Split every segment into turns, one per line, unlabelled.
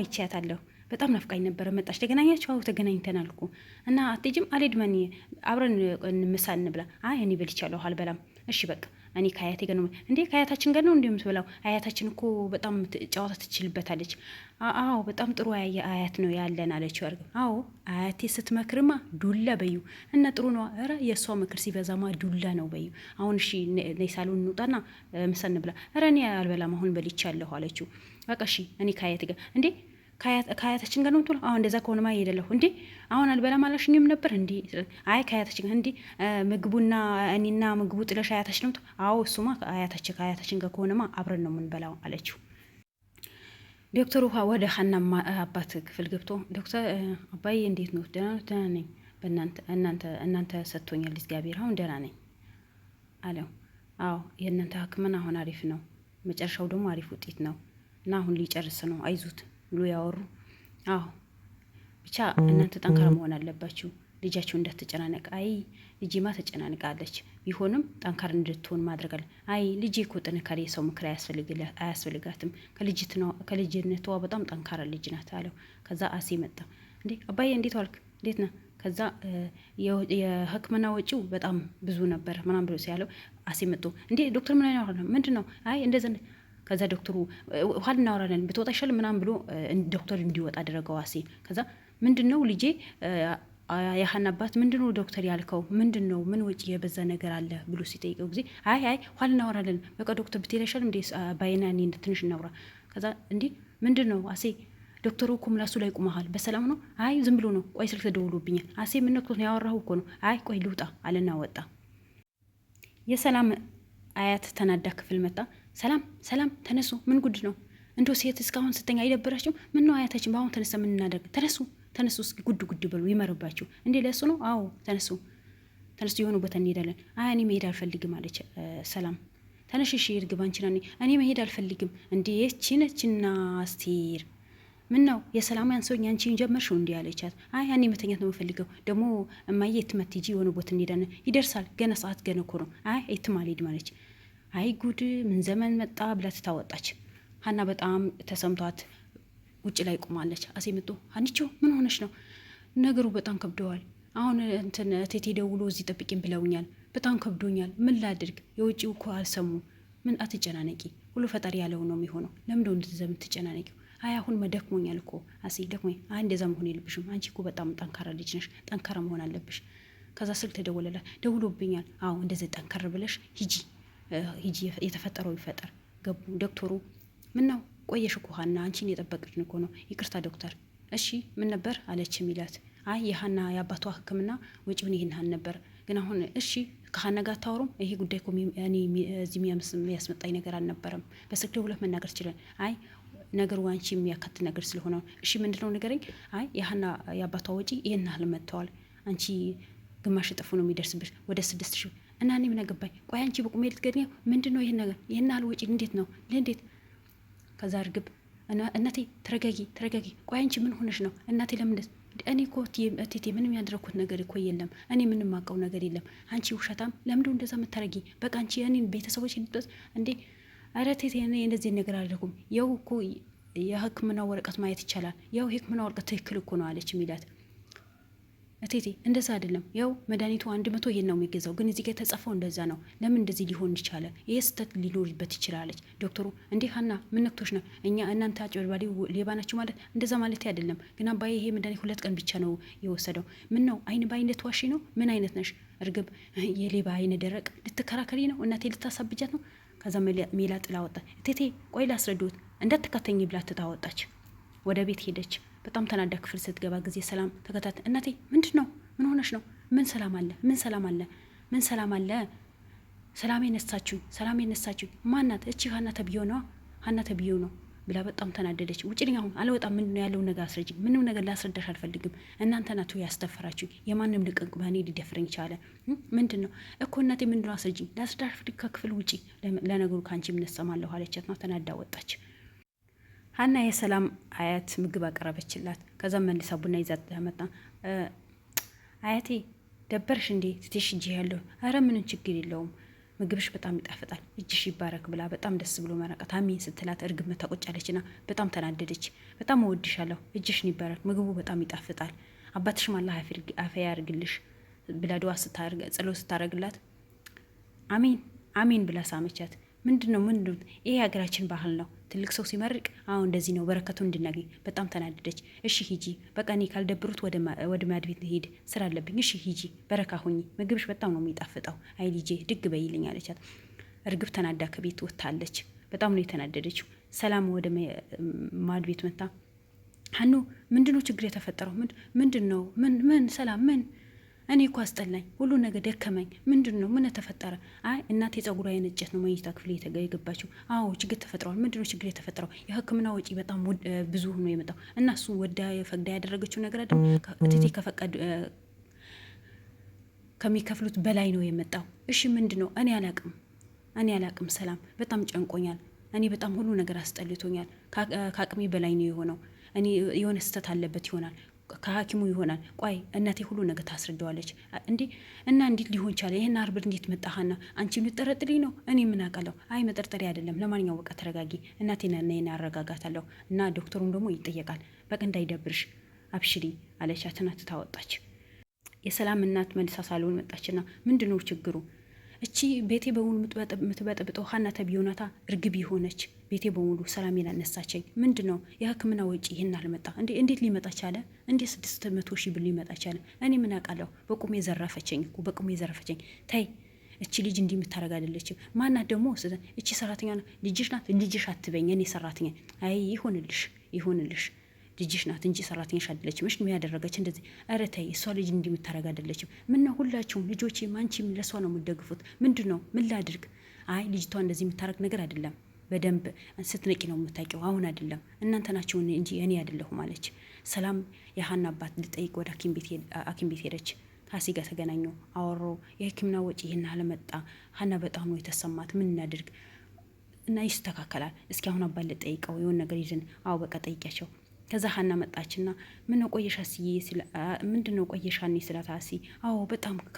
አይቻታለሁ። በጣም ናፍቃኝ ነበረ። መጣች። ተገናኛችሁ? አዎ ተገናኝተናል እኮ እና አትሄጂም? አልሄድም። እኔ አብረን ምሳ እንብላ። አይ እኔ በልቻለሁ አልበላም። እሺ በቃ እኔ ከአያቴ ጋር ነው። እንዴ ከአያታችን ጋር ነው እንዴ የምትበላው? አያታችን እኮ በጣም ጨዋታ ትችልበታለች። አዎ በጣም ጥሩ አያት ነው ያለን አለችው። እርግብ አዎ አያቴ ስትመክርማ ዱላ በዩ እና ጥሩ ነው። ኧረ የእሷ ምክር ሲበዛማ ዱላ ነው በዩ። አሁን እሺ ነይ ሳሎን እንውጣና ምሳ እንብላ። ኧረ እኔ አልበላም አሁን በልቻለሁ አለችው። በቃ እሺ እኔ ከአያቴ ጋር እንዴ ከአያታችን ጋር ነው የምትውለው? አሁን እንደዛ ከሆነማ እሄዳለሁ። እንዴ አሁን አልበላም አላልሽኝም ነበር እንዴ? አይ ከአያታችን ጋር እንዴ ምግቡና እኔና ምግቡ ጥለሽ አያታችን ነው? አዎ እሱማ ከአያታችን ጋር ከሆነማ አብረን ነው የምንበላው አለችው። ዶክተሩ ወደ ሀና አባት ክፍል ገብቶ ዶክተር አባዬ እንዴት ነው? ደህና ነኝ። እናንተ ሰጥቶኛል እግዚአብሔር፣ አሁን ደህና ነኝ አለው። አዎ የእናንተ ሕክምና አሁን አሪፍ ነው፣ መጨረሻው ደግሞ አሪፍ ውጤት ነው እና አሁን ሊጨርስ ነው፣ አይዙት ብሎ ያወሩ። አዎ ብቻ እናንተ ጠንካራ መሆን አለባችሁ፣ ልጃችሁ እንዳትጨናነቅ። አይ ልጄማ ተጨናንቃለች፣ ቢሆንም ጠንካራ እንድትሆን ማድረግ አለ። አይ ልጄ እኮ ጥንካሬ የሰው ምክር አያስፈልጋትም፣ ከልጅነቷ በጣም ጠንካራ ልጅ ናት አለው። ከዛ አሴ መጣ። እንዴ አባዬ እንዴት ዋልክ? እንዴት ነህ? ከዛ የህክምና ወጪው በጣም ብዙ ነበር ምናምን ብሎ ሲያለው አሴ መጥቶ እንዴ ዶክተር ምን አይነት ምንድን ነው? አይ እንደዛ ከዛ ዶክተሩ ውሃ ልናወራለን ብትወጣ ይሻል ምናምን ብሎ ዶክተር እንዲወጣ አደረገው አሴ። ከዛ ምንድነው ልጄ የሀና አባት ምንድነው ዶክተር ያልከው ምንድነው? ምን ወጪ የበዛ ነገር አለ ብሎ ሲጠይቀው ጊዜ አይ ውሃ ልናወራለን በቃ ዶክተር ብትሄድ ይሻል እንዴ ባይና እኔ ትንሽ እናውራ። ከዛ እንዴ ምንድነው አሴ ዶክተሩ እኮ ምላሱ ላይ ቁመሃል፣ በሰላም ነው? አይ ዝም ብሎ ነው፣ ቆይ ስልክ ተደውሎብኛል። አሴ ምን ነክቶት ነው? ያወራሁ እኮ ነው። አይ ቆይ ልውጣ አለና ወጣ። የሰላም አያት ተናዳ ክፍል መጣ። ሰላም ተነሱ፣ ምን ጉድ ነው? እንዶ ሴት እስካሁን ስተኛ አይደብራችሁም? ምን ነው አያታችን በአሁን ተነሳ ምን እናደርግ? ተነሱ እስኪ ጉድ በሉ ይመርባችሁ። እንዴ ለሱ ነው? አዎ ተነሱ የሆኑ ቦታ እንሄዳለን። አይ እኔ መሄድ አልፈልግም አለች ሰላም። ተነሽ እሺ እርግብ አንቺና እኔ መሄድ አልፈልግም። እንዴ ቺነችና አስቴር ምን ነው የሰላም ያንሰውኝ አንቺን ጀመርሽው እንዴ አለቻት። አይ እኔ መተኛት ነው የምፈልገው። ደግሞ እማዬ የትመት ሂጂ የሆነ ቦታ እንሄዳለን። ይደርሳል ገና ሰዓት ገና እኮ ነው። አይ የትም አልሄድም አለች። አይ ጉድ ምን ዘመን መጣ ብላ ትታወጣች። ሀና በጣም ተሰምቷት ውጭ ላይ ቆማለች። አሴ መጥቶ ሀኒቾ ምን ሆነሽ ነው? ነገሩ በጣም ከብደዋል። አሁን እንትን ቴቴ ደውሎ እዚህ ጠብቂኝ ብለውኛል። በጣም ከብዶኛል። ምን ላድርግ? የውጭው እኮ አልሰሙ። ምን አትጨናነቂ፣ ሁሉ ፈጣሪ ያለው ነው የሚሆነው። ለምንድነው እንደዛ የምትጨናነቂው? አይ አሁን መደክሞኛል እኮ አሴ ደክሞኝ። አይ እንደዛ መሆን የለብሽም። አንቺ እኮ በጣም ጠንካራ ልጅ ነሽ፣ ጠንካራ መሆን አለብሽ። ከዛ ስልክ ተደወለላት። ደውሎብኛል። አዎ እንደዚህ ጠንከር ብለሽ ሂጂ፣ የተፈጠረው ይፈጠር። ገቡ ዶክተሩ። ምን ነው ቆየሽ እኮ ሀና፣ አንቺን የጠበቅን እኮ ነው። ይቅርታ ዶክተር። እሺ ምን ነበር አለች ሚላት። አይ የሀና የአባቷ ሕክምና ወጪውን ይህን ሀን ነበር፣ ግን አሁን እሺ ከሀና ጋር ታወሩም። ይሄ ጉዳይ እኮ እኔ እዚህ የሚያስመጣኝ ነገር አልነበረም። በስልክ ደውለህ መናገር ትችላል። አይ ነገሩ አንቺ የሚያካት ነገር ስለሆነ እሺ ምንድነው ንገረኝ። አይ የሀና የአባቷ ወጪ ይህን ያህል መጥተዋል። አንቺ ግማሽ እጥፉ ነው የሚደርስብሽ፣ ወደ 6,000 እና እኔ ምን አገባኝ? ቆይ አንቺ በቁሜ ልትገድኝ ምንድነው ይሄን ነገር? ይሄን ያህል ወጪ እንዴት ነው ለእንዴት? ከዛ እርግብ እናቴ ተረጋጊ። ቆይ አንቺ ምን ሆነሽ ነው እናቴ? ለምን እኔ እኮ እቴቴ ምንም ያደረኩት ነገር እኮ የለም። እኔ ምንም አውቀው ነገር የለም። አንቺ ውሸታም፣ ለምንድነው እንደዛ የምታረጊ? በቃ አንቺ እኔን ቤተሰቦች ልትወስ እንዴ? ኧረ እቴቴ እኔ እንደዚህ ነገር አላደረኩም። ያው እኮ የሕክምና ወረቀት ማየት ይቻላል። ያው የሕክምና ወረቀት ትክክል እኮ ነው አለች ሚላት። እቴቴ እንደዛ አይደለም። ያው መድኃኒቱ 100 ይሄን ነው የሚገዛው፣ ግን እዚህ ጋር የተጻፈው እንደዛ ነው። ለምን እንደዚህ ሊሆን ይቻለ? ይሄ ስህተት ሊኖርበት ይችላለች። ዶክተሩ እንዴ ሀና ምን ነክቶሽ ነው? እናንተ አጭበርባሪ ሌባ ናችሁ ማለት እንደዛ ማለት አይደለም። ግን አባዬ ይሄ መድኃኒት 2 ቀን ብቻ ነው የወሰደው። ምን ነው አይን በአይነት ዋሺ ነው? ምን አይነት ነሽ እርግብ? የሌባ አይነ ደረቅ ልትከራከሪ ነው? እናቴ ልታሳብጃት ነው? ከዛ ሜላ ጥላ ወጣ። እቴቴ ቆይ ላስረዱት እንዳትከተኝ ብላ ትታወጣች። ወደ ቤት ሄደች። በጣም ተናዳ ክፍል ስትገባ ጊዜ ሰላም ተከታተ። እናቴ ምንድን ነው? ምን ሆነሽ ነው? ምን ሰላም አለ? ሰላም የነሳችሁኝ ማናት? እቺ ሀና ተብዮ ነው ብላ በጣም ተናደደች። ውጭ ልኝ አሁን አልወጣም። ምንድን ነው ያለው ነገር አስረጅ። ምንም ነገር ላስረዳሽ አልፈልግም። እናንተ ናችሁ ያስተፈራችሁኝ። የማንም ልቅቅ በእኔ ሊደፍረኝ ቻለ? ምንድን ነው እኮ እናቴ ምንድን ነው አስረጅኝ። ላስረዳሽ አልፈልግ። ከክፍል ውጪ ለነገሩ ከአንቺ ምነሰማለሁ አለቻት ነው። ተናዳ ወጣች። ሀና የሰላም አያት ምግብ አቀረበችላት። ከዛም መልሳ ቡና ይዛ መጣ። አያቴ ደበርሽ እንዴ? ትቴሽ እጅ ያለሁ። አረ ምንም ችግር የለውም ምግብሽ በጣም ይጣፍጣል፣ እጅሽ ይባረክ ብላ በጣም ደስ ብሎ መረቃት። አሜን ስትላት እርግብ መታ ቁጭ አለችና በጣም ተናደደች። በጣም እወድሻለሁ፣ እጅሽን ይባረክ፣ ምግቡ በጣም ይጣፍጣል፣ አባትሽም አላህ አፈያ ያርግልሽ ብላ ዱዓ ጸሎት ስታረግላት አሜን አሜን ብላ ሳመቻት። ምንድነው ይሄ የሀገራችን ባህል ነው። ትልቅ ሰው ሲመርቅ አሁን እንደዚህ ነው በረከቱ እንድናገኝ። በጣም ተናደደች። እሺ ሂጂ በቃ እኔ ካልደብሩት ወደ ማድ ቤት ሄድ ስራ አለብኝ። እሺ ሂጂ በረካ ሁኚ፣ ምግብሽ በጣም ነው የሚጣፍጠው። አይ ልጄ ድግ በይልኝ አለቻት። እርግብ ተናዳ ከቤት ወጥታለች። በጣም ነው የተናደደችው። ሰላም ወደ ማድ ቤት መጣ። ሀኑ ምንድነው ችግር የተፈጠረው? ምንድነው ምን ሰላም ምን እኔ እኮ አስጠላኝ፣ ሁሉ ነገር ደከመኝ። ምንድን ነው ምን ተፈጠረ? አይ እናቴ ጸጉሯ የነጨት ነው መኝታ ክፍል የገባችው። አዎ ችግር ተፈጥሯል። ምንድን ነው ችግር የተፈጠረው? የሕክምና ወጪ በጣም ብዙ ሆኖ የመጣው እና እሱ ወዳ ፈቅዳ ያደረገችው ነገር አይደል? እቴቴ ከፈቀድ ከሚከፍሉት በላይ ነው የመጣው። እሺ ምንድን ነው? እኔ አላቅም ሰላም፣ በጣም ጨንቆኛል። እኔ በጣም ሁሉ ነገር አስጠልቶኛል። ከአቅሜ በላይ ነው የሆነው። እኔ የሆነ ስህተት አለበት ይሆናል ከሐኪሙ ይሆናል። ቆይ እናቴ ሁሉ ነገር ታስረዳዋለች። እንዴ እና እንዴት ሊሆን ቻለ? ይሄን አርብር እንዴት መጣሃና አንቺ የምትጠረጥሪኝ ነው? እኔ ምን አውቃለሁ? አይ መጠርጠሪ አይደለም። ለማንኛውም በቃ ተረጋጊ፣ እናቴና እኔን አረጋጋታለሁ እና ዶክተሩም ደግሞ ይጠየቃል። በቃ እንዳይደብርሽ አብሽሪ አለቻትና ትታወጣች። የሰላም እናት መልሳ ሳሎን መጣችና ምንድነው ችግሩ? እቺ ቤቴ በሙሉ የምትበጠብጠው ሀና ተብዬው ናታ። እርግብ የሆነች ቤቴ በሙሉ ሰላሜን አነሳቸኝ። ምንድን ነው የሕክምና ወጪ ይህን አልመጣ እንዴት ሊመጣ ቻለ? እንዴት 600,000 ብር ሊመጣ ቻለ? እኔ ምን አውቃለሁ? በቁሜ ዘረፈችኝ እኮ በቁሜ ዘረፈችኝ። ተይ እቺ ልጅ እንዲህ የምታደርግ አይደለችም። ማናት ደግሞ? እቺ ሰራተኛ ልጅሽ ናት። ልጅሽ አትበኝ፣ እኔ ሰራተኛ። አይ ይሁንልሽ ልጅሽ ናት እንጂ ሰራተኛሽ አይደለችም። እሺ ምን ያደረገች እንደዚህ? ኧረ ተይ፣ እሷ ልጅ እንዲህ የምታደርግ አይደለችም። ምን ነው ሁላችሁም ልጆቼም አንቺም ለሷ ነው የምትደግፉት? ምንድን ነው? ምን ላድርግ? አይ ልጅቷ እንደዚህ የምታደርግ ነገር አይደለም። በደንብ ስትነቂ ነው የምታውቂው። አሁን አይደለም እናንተ ናችሁ እንጂ እኔ አይደለሁም አለች። ሰላም የሀና አባት ልጠይቅ ወደ ሐኪም ቤት ሄደች። ካሲ ጋር ተገናኙ፣ አወሩ። የሕክምና ወጪ ይህን አለመጣ። ሀና በጣም ነው የተሰማት። ምን እናድርግ እና ይስተካከላል። እስኪ አሁን አባት ልጠይቀው የሆነ ነገር ይዘን። አዎ በቃ ጠይቂያቸው። ከዛ ሀና መጣችና ምን ነው ቆየሽ አስዬ? ምንድን ነው ቆየሽ ሀኒ ስላት፣ አሲ አዎ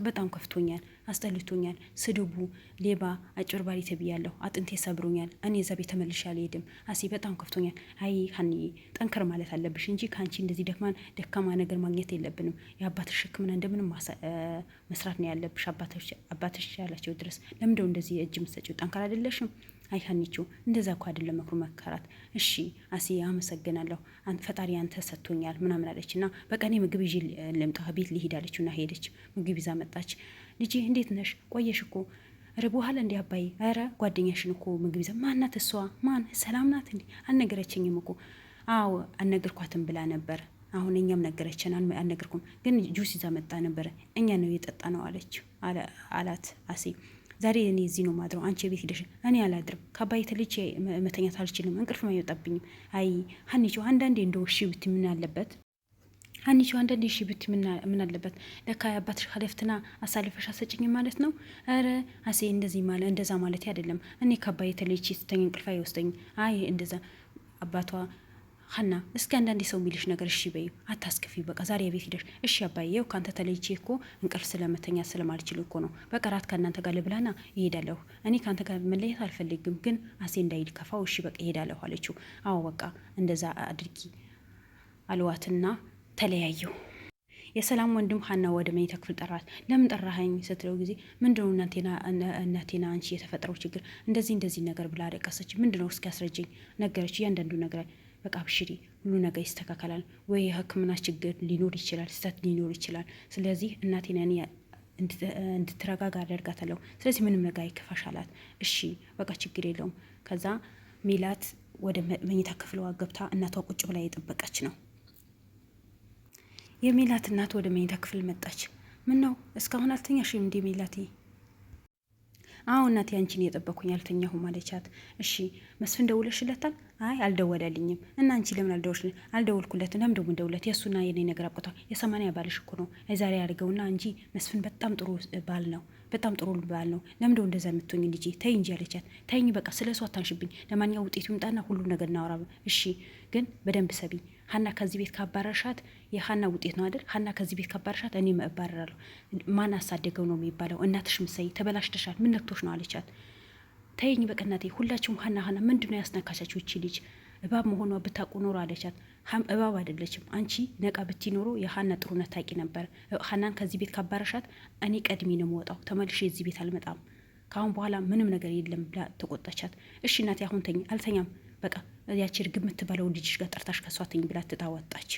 በጣም ከፍቶኛል፣ አስጠልቶኛል። ስድቡ፣ ሌባ፣ አጭበርባሪ ተብያለሁ። አጥንቴ ሰብሮኛል። እኔ እዛ ቤት ተመልሼ አልሄድም። አሲ በጣም ከፍቶኛል። አይ ሀኒዬ ጠንከር ማለት አለብሽ እንጂ ከአንቺ እንደዚህ ደካማ ነገር ማግኘት የለብንም። የአባትሽ ሕክምና እንደምንም መስራት ነው ያለብሽ። አባትሽ ያላቸው ድረስ ለምንድነው እንደዚህ እጅ ምትሰጪው? ጠንከር አይደለሽም? አይ ሀኒቹ እንደዛ እኮ አይደለም መክሩ መከራት። እሺ አሲ አመሰግናለሁ፣ ፈጣሪ አንተ ሰጥቶኛል ምናምን አለች። እና በቃ እኔ ምግብ ይዤ ልምጣ ቤት ሊሄድ አለችው። እና ሄደች፣ ምግብ ይዛ መጣች። ልጄ እንዴት ነሽ? ቆየሽ እኮ በኋላ እንዲ አባዬ፣ ኧረ ጓደኛሽን እኮ ምግብ ይዛ። ማናት እሷ? ማን? ሰላም ናት እንዲ? አልነገረችኝም እኮ። አዎ አልነገርኳትም ብላ ነበር። አሁን እኛም ነገረችን፣ አልነገርኩም ግን ጁስ ይዛ መጣ ነበረ። እኛ ነው የጠጣ ነው አላት አሴ። ዛሬ እኔ እዚህ ነው ማድረው፣ አንቺ ቤት ሄደሽ። እኔ አላድርም፣ ከአባዬ ተልቼ መተኛት አልችልም፣ እንቅልፍ አይወጣብኝም። አይ ሀኒቾ አንዳንዴ እንደው እሺ ብት ምን አለበት? ሀኒቾ አንዳንዴ እሺ ብት ምን አለበት? ለካ አባትሽ ሀለፍትና አሳልፈሽ አሰጭኝም ማለት ነው። ኧረ አሴ እንደዛ ማለት አይደለም። እኔ ከአባዬ ተልቼ ስተኛ እንቅልፍ አይወስደኝም። አይ እንደዛ አባቷ ሀና እስኪ አንዳንዴ ሰው የሚልሽ ነገር እሺ በይ፣ አታስከፊ። በቃ ዛሬ ቤት ሂደሽ እሺ አባዬው ከአንተ ተለይቼ እኮ እንቅልፍ ስለመተኛ ስለማልችል እኮ ነው። በቃ ራት ከእናንተ ጋር ልብላና ይሄዳለሁ። እኔ ከአንተ ጋር መለየት አልፈልግም፣ ግን አሴ እንዳይል ከፋው። እሺ በቃ ይሄዳለሁ አለችው። አዎ በቃ እንደዛ አድርጊ አልዋትና ተለያየው። የሰላም ወንድም ሀና ወደ መኝታ ክፍል ጠራት። ለምን ጠራኸኝ ስትለው ጊዜ ምንድነው እናቴና አንቺ የተፈጠረው ችግር እንደዚህ ነገር ብላ አለቀሰች። ምንድነው እስኪ አስረጅኝ። ነገረች እያንዳንዱ ነገር። በቃ አብሽሪ ሁሉ ነገር ይስተካከላል። ወይ የሕክምና ችግር ሊኖር ይችላል፣ ስህተት ሊኖር ይችላል። ስለዚህ እናቴና እኔ እንድትረጋጋ አደርጋታለሁ። ስለዚህ ምንም ነገር አይከፋሽ አላት። እሺ በቃ ችግር የለውም። ከዛ ሜላት ወደ መኝታ ክፍሏ ገብታ እናቷ ቁጭ ብላ የጠበቀች ነው። የሜላት እናት ወደ መኝታ ክፍል መጣች። ምን ነው እስካሁን አልተኛሽም እንዴ ሜላቴ? አዎ እናቴ አንቺን የጠበኩኝ አልተኛሁም አለቻት። እሺ መስፍን ደውለሽለታል? አይ አልደወለልኝም። እና አንቺ ለምን አልደወልኩለትም? ለምን ደግሞ ደውለት? የእሱና የኔ ነገር አብቅቷል። የ80 ባልሽ እኮ ነው ዛሬ ያድርገውና እንጂ መስፍን በጣም ጥሩ ባል ነው። በጣም ጥሩ ባል ነው። ለምንድነው እንደዛ የምትሆኝ ልጄ? ተይ እንጂ አለቻት። ተይኝ በቃ ስለ እሷ አታንሽብኝ። ለማንኛውም ውጤቱ ይምጣና ሁሉ ነገር እናወራ። እሺ ግን በደንብ ሰቢ። ሀና ከዚህ ቤት ካባረርሻት የሀና ውጤት ነው አይደል? ሀና ከዚህ ቤት ካባረርሻት እኔ እባረራለሁ። ማን አሳደገው ነው የሚባለው? እናትሽ ምሳይ ተበላሽተሻል። ምን ነክቶሽ ነው አለቻት። ተይኝ በቃ እናቴ፣ ሁላችሁም ሀና ምንድን ነው ያስነካቻችሁ? ይቺ ልጅ እባብ መሆኗ ብታውቁ ኖሮ አለቻት። እባብ አይደለችም። አንቺ ነቃ ብትኖሮ የሀና ጥሩነት ታውቂ ነበር። ሀናን ከዚህ ቤት ካባረሻት እኔ ቀድሜ ነው የምወጣው፣ ተመልሼ እዚህ ቤት አልመጣም፣ ከአሁን በኋላ ምንም ነገር የለም ብላ ተቆጣቻት። እሺ እናቴ አሁን ተኝ። አልተኛም በቃ ያቺ ርግብ የምትባለው ልጅሽ ጋር ጠርታሽ ከሷ ተኝ ብላ ትታ ወጣች።